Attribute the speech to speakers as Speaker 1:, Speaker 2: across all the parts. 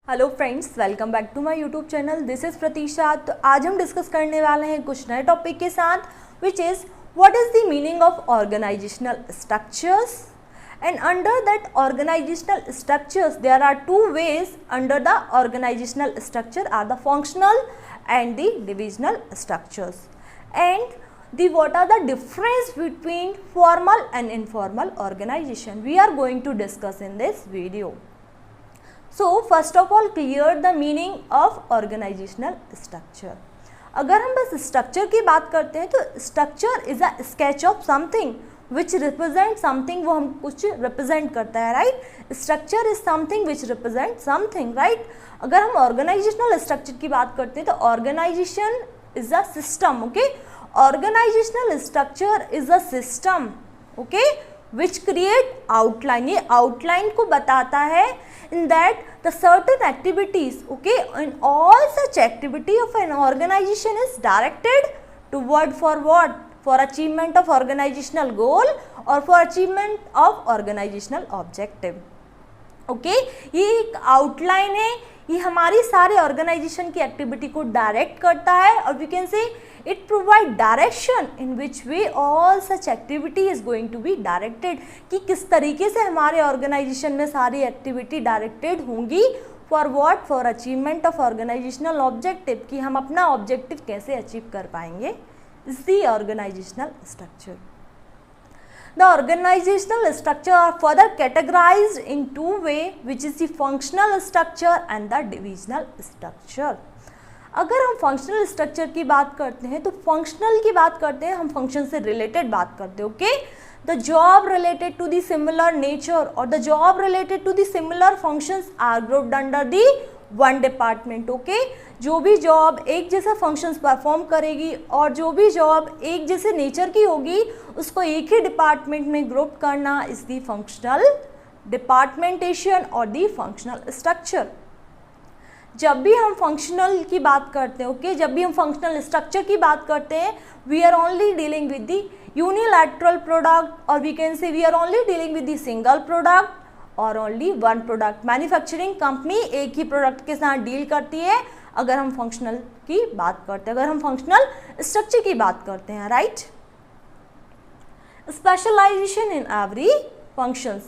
Speaker 1: Hello friends, welcome back to my YouTube channel. This is Pratiksha. तो आज हम discuss करने वाले हैं कुछ नए टॉपिक के साथ, which is what is the meaning of organizational structures. And under that organizational structures there are two ways under the organizational structure are the functional and the divisional structures. And what are the difference between formal and informal organization we are going to discuss in this video. So first of all, clear the meaning of organizational structure. अगर हम बस structure की बात करते हैं तो structure is a sketch of something which represent something, वो हम कुछ रिप्रेजेंट करता है, right. Structure is something which represent something, right. अगर हम ऑर्गेनाइजेशनल स्ट्रक्चर की बात करते हैं तो organization is a system, okay. Organizational structure is a system, okay, which create outline. ये आउटलाइन को बताता है in that the certain activities, okay, and all such activity of an organization is directed toward for what? For achievement of organizational goal or for achievement of organizational objective, okay। ये एक outline है, ये हमारी सारे organisation की activity को direct करता है और we can say it provide direction in which way all such activity is going to be directed, कि किस तरीके से हमारे ऑर्गेनाइजेशन में सारी एक्टिविटी डायरेक्टेड होंगी for what? For achievement of organizational objective, कि हम अपना ऑब्जेक्टिव कैसे अचीव कर पाएंगे। Is the organizational structure. The organizational structure are further categorized in two ways, which is the functional structure and the divisional structure. अगर हम functional structure की बात करते हैं तो फंक्शनल की बात करते हैं, हम फंक्शन से रिलेटेड बात करते हैं, okay. The job related to the similar nature और the job related to the similar functions are grouped under the one department, okay. जो भी जॉब एक जैसा फंक्शंस परफॉर्म करेगी और जो भी जॉब एक जैसे नेचर की होगी उसको एक ही डिपार्टमेंट में ग्रुप करना इज द फंक्शनल डिपार्टमेंटेशन और द फंक्शनल स्ट्रक्चर। जब भी हम फंक्शनल की बात करते हैं, ओके, जब भी हम फंक्शनल स्ट्रक्चर की बात करते हैं, we are only dealing with the unilateral product और we can say we are only dealing with the single product और only one product. Manufacturing company एक ही प्रोडक्ट के साथ डील करती है अगर हम फंक्शनल की बात करते हैं, अगर हम फंक्शनल स्ट्रक्चर की बात करते हैं, right. Specialization in every functions,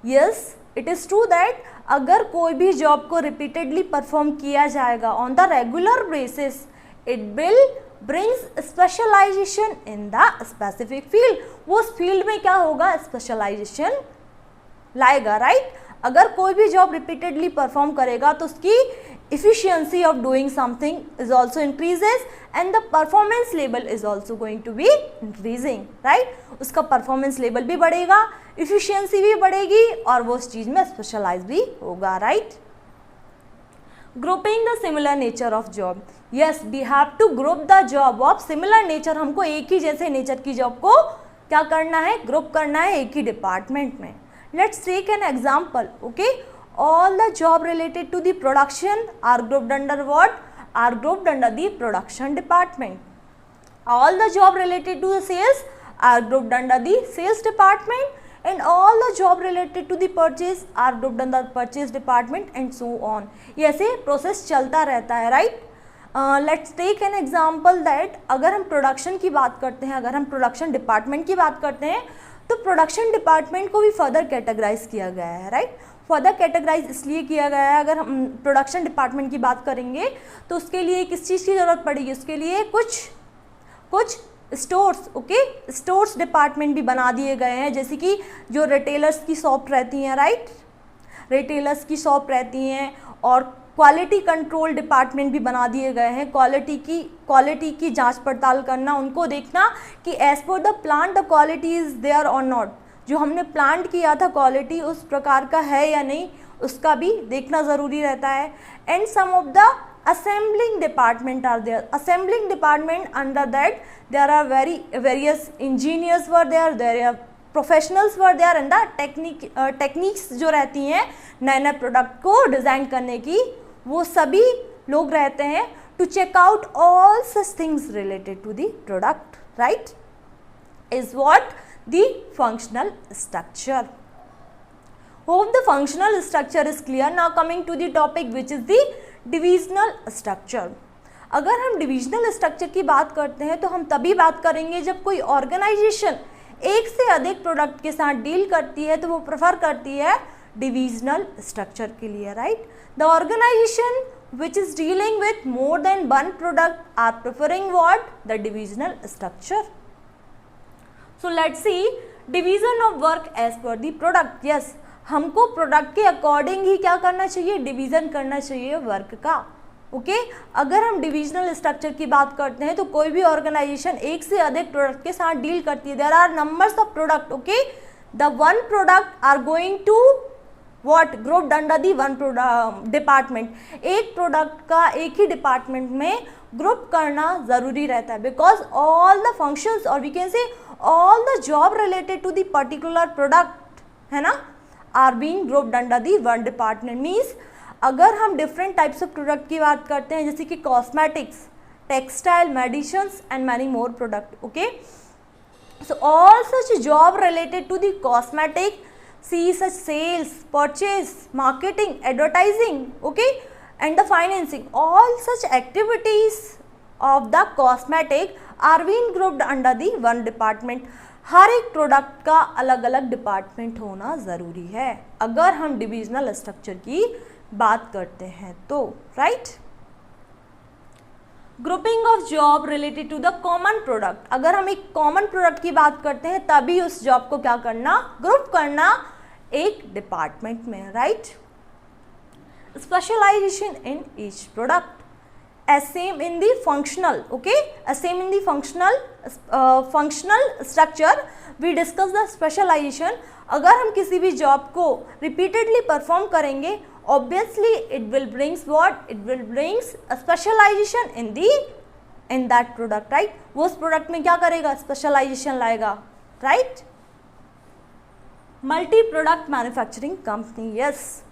Speaker 1: yes it is true that अगर कोई भी जॉब को रिपीटेडली परफॉर्म किया जाएगा on the regular basis, it will brings specialization in the specific field. वो उस फील्ड में क्या होगा? स्पेशलाइजेशन लाएगा, राइट। अगर कोई भी जॉब रिपीटेडली परफॉर्म करेगा तो उसकी efficiency of doing something is also increases and the performance level is also going to be increasing, right। उसका performance level भी बढ़ेगा, efficiency भी बढ़ेगी और वो उस चीज़ में specialize भी होगा, right। grouping the similar nature of job, yes we have to group the job of similar nature। हमको एक ही जैसे नेचर की जॉब को क्या करना है? ग्रुप करना है एक ही डिपार्टमेंट में। let's take an example, okay। all the job related to the production are grouped under what? Are grouped under the production department. All the job related to the sales are grouped under the sales department and all the job related to the purchase are grouped under the purchase department and so on। ये ऐसे process चलता रहता है, right. Let's take an example that अगर हम production की बात करते हैं, अगर हम प्रोडक्शन डिपार्टमेंट की बात करते हैं तो प्रोडक्शन डिपार्टमेंट को भी फर्दर कैटेगराइज किया गया है, राइट। फर्दर कैटेगराइज इसलिए किया गया है, अगर हम प्रोडक्शन डिपार्टमेंट की बात करेंगे तो उसके लिए किस चीज़ की ज़रूरत पड़ेगी? उसके लिए कुछ स्टोर्स, ओके, स्टोर्स डिपार्टमेंट भी बना दिए गए हैं, जैसे कि जो रिटेलर्स की शॉप रहती हैं, राइट, रिटेलर्स की शॉप रहती हैं और क्वालिटी कंट्रोल डिपार्टमेंट भी बना दिए गए हैं। क्वालिटी की जांच पड़ताल करना, उनको देखना कि as per the plant the quality is there और नॉट, जो हमने प्लांट किया था क्वालिटी उस प्रकार का है या नहीं, उसका भी देखना ज़रूरी रहता है। And some of the assembling department are there. Assembling department under that there are various engineers where there are professionals were there and the techniques जो रहती हैं नए नए प्रोडक्ट को डिज़ाइन करने की, वो सभी लोग रहते हैं to check out all such things related to the product, right, is what the functional structure, hope the functional structure is clear. Now coming to the topic which is the divisional structure. अगर हम divisional structure की बात करते हैं तो हम तभी बात करेंगे जब कोई ऑर्गेनाइजेशन एक से अधिक प्रोडक्ट के साथ डील करती है तो वो प्रेफर करती है डिविजनल स्ट्रक्चर के लिए, right. The organization which is dealing with more than one product are preferring what? The divisional structure. So let's see division of work as per the product. Yes, हमको product के according ही क्या करना चाहिए? Division करना चाहिए work का. Okay अगर हम डिविजनल स्ट्रक्चर की बात करते हैं तो कोई भी ऑर्गेनाइजेशन एक से अधिक प्रोडक्ट के साथ डील करती है. There are numbers of product. Okay the one product are going to what grouped under the one department. एक प्रोडक्ट का एक ही डिपार्टमेंट में ग्रुप करना ज़रूरी रहता है बिकॉज ऑल द फंक्शंस और we can say all the job related to the particular product है ना are being grouped under the one department. Means अगर हम डिफरेंट टाइप्स ऑफ प्रोडक्ट की बात करते हैं जैसे कि cosmetics, textile, medicines and many more product. Okay so all such job related to the cosmetic, see such sales, purchase, marketing, advertising, okay, and the financing. All such activities of the cosmetic are being grouped under the one department. हर एक product का अलग अलग department होना ज़रूरी है अगर हम divisional structure की बात करते हैं तो, right. Grouping of job related to the common product. अगर हम एक कॉमन प्रोडक्ट की बात करते हैं तभी उस जॉब को क्या करना? ग्रुप करना एक डिपार्टमेंट में, right. Specialization in each product as same in the functional. Okay, as same in the functional structure we discuss the specialization. अगर हम किसी भी जॉब को रिपीटेडली परफॉर्म करेंगे obviously it will brings what? It will brings a specialization in that product, right. वो उस product में क्या करेगा? स्पेशलाइजेशन लाएगा, right. Multi product manufacturing company. Yes,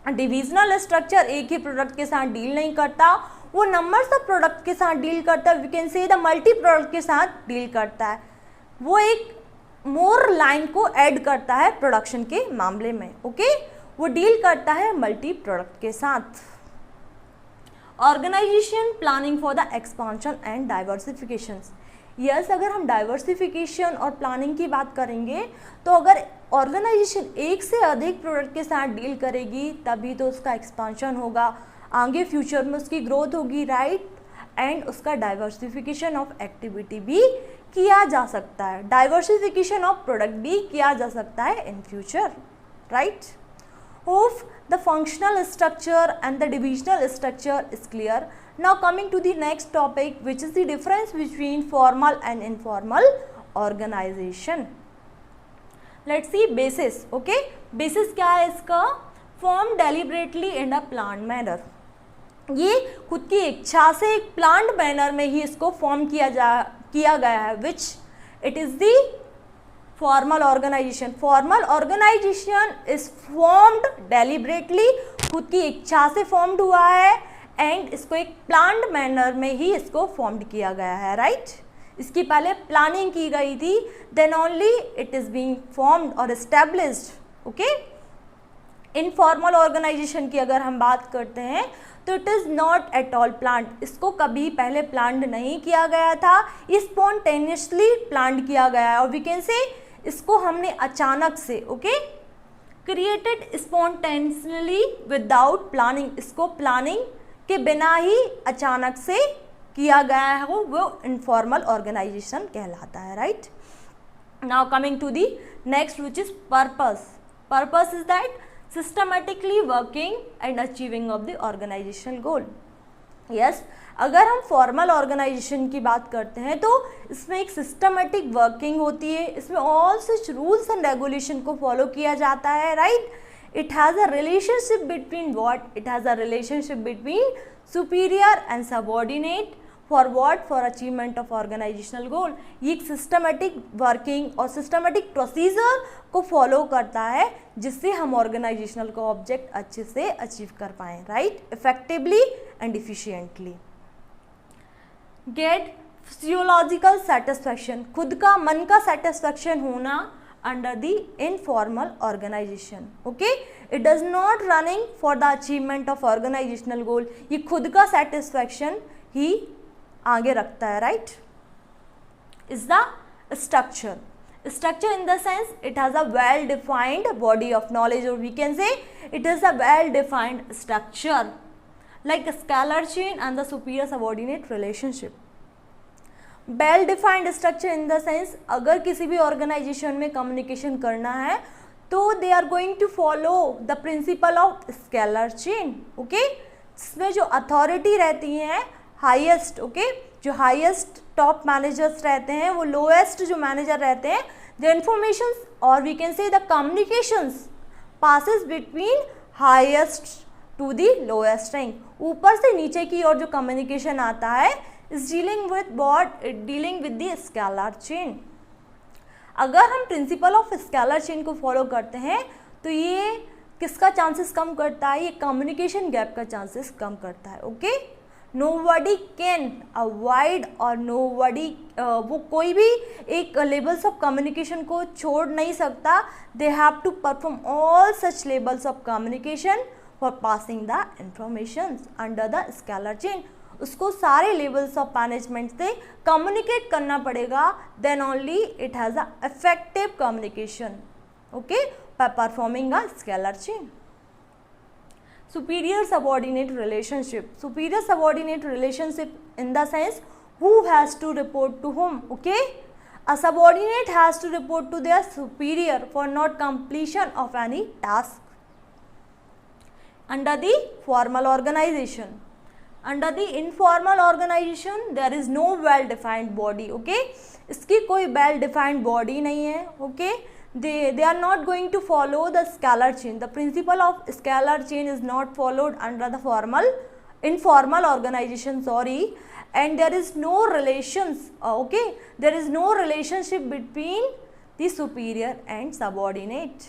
Speaker 1: divisional structure एक ही प्रोडक्ट के साथ डील नहीं करता, वो नंबर्स ऑफ प्रोडक्ट के साथ डील करता है. We can say the multi product के साथ डील करता है. वो एक मोर लाइन को ऐड करता है प्रोडक्शन के मामले में. ओके वो डील करता है मल्टी प्रोडक्ट के साथ. Organization planning for the expansion and diversification. Yes, अगर हम डाइवर्सिफिकेशन और प्लानिंग की बात करेंगे तो अगर ऑर्गेनाइजेशन एक से अधिक प्रोडक्ट के साथ डील करेगी तभी तो उसका एक्सपांशन होगा, आगे फ्यूचर में उसकी ग्रोथ होगी, राइट. एंड उसका डाइवर्सिफिकेशन ऑफ एक्टिविटी भी किया जा सकता है, डाइवर्सिफिकेशन ऑफ प्रोडक्ट भी किया जा सकता है in future, right. Hope the functional structure and the divisional structure is clear. Now coming to the next topic which is the difference between formal and informal organization. Let's see basis. Okay, basis क्या है इसका? Form deliberately in a planned manner. ये खुद की इच्छा से एक planned manner में ही इसको फॉर्म किया गया है which it is the formal organization. Formal organization is formed deliberately, खुद की इच्छा से फॉर्म्ड हुआ है एंड इसको एक प्लान्ड मैनर में ही इसको फॉर्म्ड किया गया है, राइट. इसकी पहले प्लानिंग की गई थी, then only it is being formed और एस्टेब्लिश्ड. ओके, इनफॉर्मल ऑर्गेनाइजेशन की अगर हम बात करते हैं तो it is not at all planned. इसको कभी पहले प्लान्ड नहीं किया गया था, स्पॉन्टेनियसली प्लान्ड किया गया है. और वी कैन से इसको हमने अचानक से, okay, created spontaneously without planning. इसको प्लानिंग के बिना ही अचानक से किया गया है, वो इनफॉर्मल ऑर्गेनाइजेशन कहलाता है, right. Now coming to the next which is purpose. Purpose is that systematically working and achieving of the organizational goal. Yes, अगर हम फॉर्मल ऑर्गेनाइजेशन की बात करते हैं तो इसमें एक सिस्टमेटिक वर्किंग होती है, इसमें all such rules and regulation को फॉलो किया जाता है, right. It has a relationship between what? It has a relationship between superior and subordinate for what? For achievement of organizational goal. ये एक systematic working और systematic procedure को follow करता है जिससे हम organizational को object अच्छे से achieve कर पाएँ, right? Effectively and efficiently. Get physiological satisfaction. खुद का मन का satisfaction होना under the informal organization. Okay, it does not running for the achievement of organizational goal. ये खुद का satisfaction ही आगे रखता है, right? Is the structure. Structure in the sense it has a well defined body of knowledge, or we can say it is a well defined structure like a scalar chain and the superior subordinate relationship. Well defined structure in the sense अगर किसी भी organization में communication करना है तो they are going to follow the principle of scalar chain. Okay, जिसमें जो authority रहती है हाईएस्ट, ओके, जो हाईएस्ट टॉप मैनेजर्स रहते हैं वो लोएस्ट जो मैनेजर रहते हैं, द इंफॉर्मेशन और we can say the communications passes between highest to the lowest rank. ऊपर से नीचे की ओर जो कम्युनिकेशन आता है is dealing with what? Dealing with the scalar chain. अगर हम प्रिंसिपल ऑफ स्केलर चेन को फॉलो करते हैं तो ये किसका चांसेस कम करता है? ये कम्युनिकेशन गैप का चांसेस कम करता है. ओके, nobody can avoid और nobody वो कोई भी एक लेवल्स ऑफ कम्युनिकेशन को छोड़ नहीं सकता. they have to perform all such levels of communication for passing the information under the scalar chain. उसको सारे लेवल्स ऑफ मैनेजमेंट से कम्युनिकेट करना पड़ेगा, then only it has a effective communication. Okay, by performing a scalar chain. Superior subordinate relationship. Superior subordinate relationship in the sense who has to report to whom. Okay, a subordinate has to report to their superior for not completion of any task. Under the formal organization, under the informal organization there is no well defined body. Okay, इसकी कोई well defined body नहीं है. Okay, they are not going to follow the scalar chain. The principle of scalar chain is not followed under the informal organization, sorry, and there is no relations. Okay, there is no relationship between the superior and subordinate.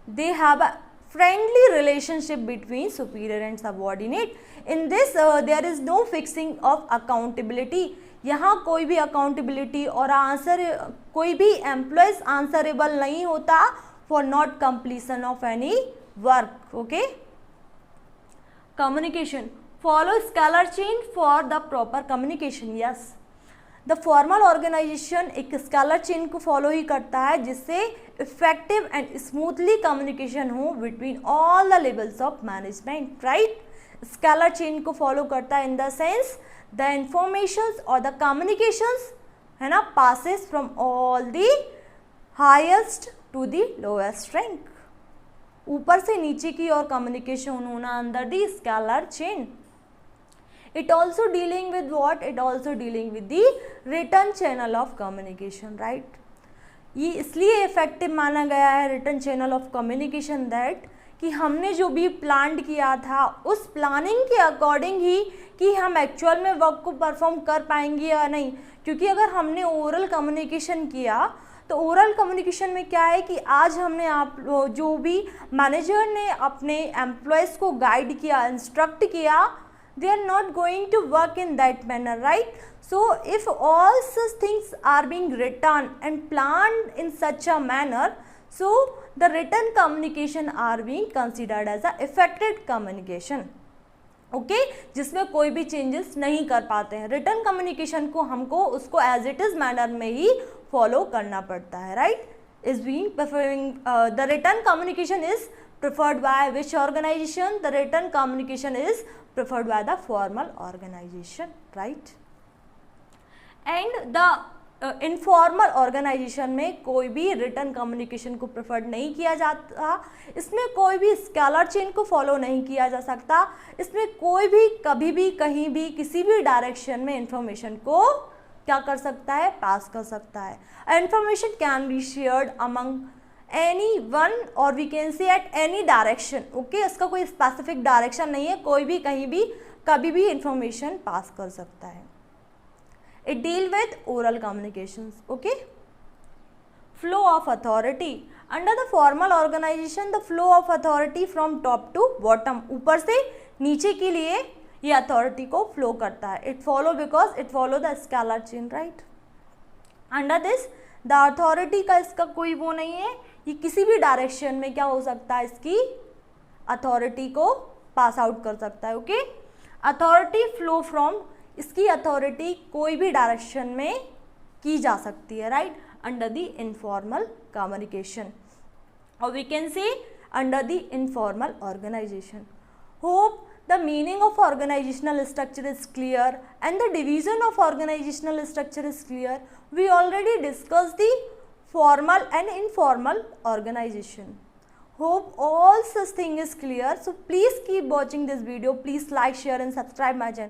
Speaker 1: They have a friendly relationship between superior and subordinate. In this there is no fixing of accountability. यहाँ कोई भी accountability और answer कोई भी employees answerable नहीं होता for not completion of any work. Okay, communication. Follow scalar chain for the proper communication. Yes, the formal organization एक scalar chain को फॉलो ही करता है जिससे इफेक्टिव एंड स्मूथली कम्युनिकेशन हो between all the levels of management. Right, scalar chain को follow करता है in the sense the informations और द कम्युनिकेशंस है ना passes from all the highest to the lowest rank. ऊपर से नीचे की और कम्युनिकेशन होना under the scalar chain. It also dealing with what? It also dealing with the written channel of communication, right? ये इसलिए इफेक्टिव माना गया है written channel of communication that कि हमने जो भी प्लान किया था उस प्लानिंग के अकॉर्डिंग ही कि हम एक्चुअल में वर्क को परफॉर्म कर पाएंगे या नहीं. क्योंकि अगर हमने ओरल कम्युनिकेशन किया तो ओरल कम्युनिकेशन में क्या है कि आज हमने आप जो भी मैनेजर ने अपने एम्प्लॉयज़ को गाइड किया, इंस्ट्रक्ट किया, they are not going to work in that manner, right? So if all such things are being written and planned in such a manner, so the written communication are being considered as a effective communication. Okay, जिसमें कोई भी changes नहीं कर पाते हैं. Written communication को हमको उसको एज इट इज मैनर में ही फॉलो करना पड़ता है. Right, is being performing the written communication is preferred by which organization? The written communication is preferred by the formal organization, right? And the informal organization में कोई भी written communication को preferred नहीं किया जाता. इसमें कोई भी स्केलर चेन को फॉलो नहीं किया जा सकता. इसमें कोई भी कभी भी कहीं भी किसी भी डायरेक्शन में इंफॉर्मेशन को क्या कर सकता है? पास कर सकता है. Information can be shared among any one और we can say at any direction. Okay, इसका कोई स्पेसिफिक डायरेक्शन नहीं है, कोई भी कहीं भी कभी भी इंफॉर्मेशन पास कर सकता है. It deal with oral communications. Okay, flow of authority. Under the formal organization the flow of authority from top to bottom, ऊपर से नीचे के लिए ये अथॉरिटी को फ्लो करता है. It follow because it follow the scalar chain, right. Under this the authority का इसका कोई वो नहीं है, ये किसी भी डायरेक्शन में क्या हो सकता है, इसकी अथॉरिटी को पास आउट कर सकता है। ओके, अथॉरिटी फ्लो फ्रॉम, इसकी अथॉरिटी कोई भी डायरेक्शन में की जा सकती है, right, under the informal communication, और we can say under the informal organisation. Hope the meaning of organizational structure is clear and the division of organizational structure is clear. We already discussed the formal and informal organization. Hope all such thing is clear. So please keep watching this video. Please like, share and subscribe my channel.